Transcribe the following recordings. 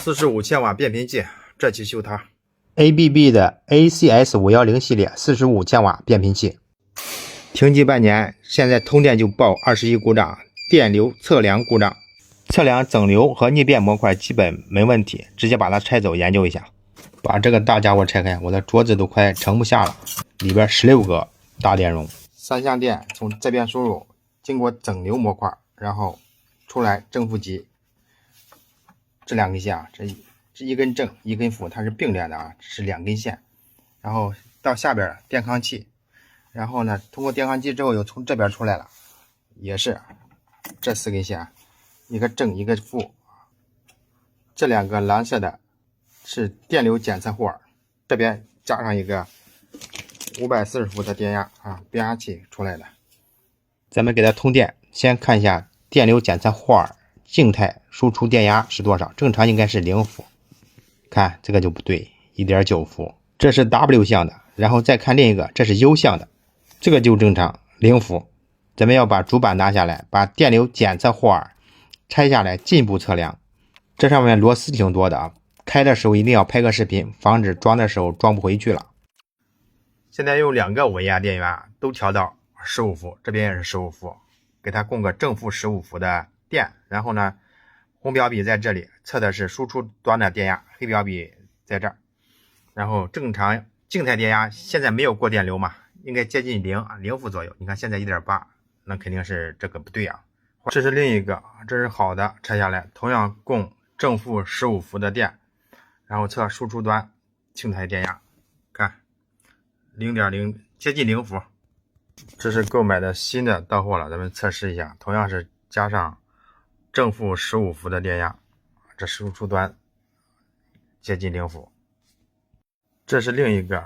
45千瓦变频器，这期修它。ABB 的 ACS510系列45千瓦变频器，停机半年，现在通电就报21故障，电流测量故障，测量整流和逆变模块基本没问题，直接把它拆走研究一下。把这个大家伙拆开，我的桌子都快盛不下了，里边16个大电容，3相电从这边输入，经过整流模块，然后出来正负极。这2根线啊，这一根正一根负，它是并联的啊，是2根线。然后到下边电抗器，然后呢，通过电抗器之后又从这边出来了，也是这4根线，一个正一个负。这2个蓝色的是电流检测护耳，这边加上一个540伏的电压啊，变压器出来的。咱们给它通电，先看一下电流检测护耳静态输出电压是多少，正常应该是0伏。看这个就不对， 1.9 伏，这是 W 项的。然后再看另一个，这是 U 项的，这个就正常0伏。咱们要把主板拿下来，把电流检测护耳拆下来进一步测量。这上面螺丝挺多的啊，开的时候一定要拍个视频，防止装的时候装不回去了。现在用2个稳压电源都调到15伏，这边也是15伏，给它供个正负15伏的电。然后呢，红表笔在这里测的是输出端的电压，黑表笔在这儿。然后正常静态电压现在没有过电流嘛，应该接近0伏左右。你看现在 1.8， 那肯定是这个不对啊。这是另一个，这是好的，拆下来同样供正负15伏的电，然后测输出端静态电压，看 0.0 接近0伏。这是购买的新的到货了，咱们测试一下，同样是加上正负15伏的电压，这输出端接近0伏。这是另一个，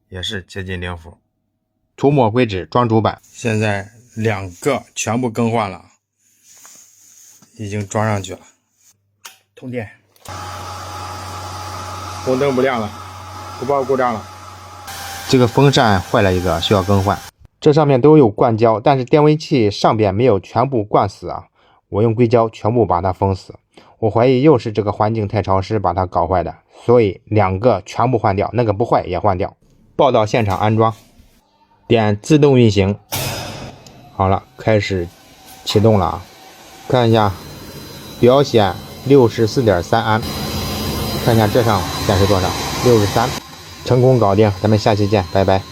也是接近0伏。涂抹硅脂装主板，现在2个全部更换了，已经装上去了。通电，红灯不亮了，不报故障了。这个风扇坏了一个，需要更换。这上面都有灌胶，但是电位器上边没有全部灌死啊，我用硅胶全部把它封死。我怀疑又是这个环境太潮湿把它搞坏的，所以2个全部换掉，那个不坏也换掉。报到现场安装，点自动运行。好了，开始启动了啊！看一下表显 64.3 安，看一下这上显示多少，63，成功搞定。咱们下期见，拜拜。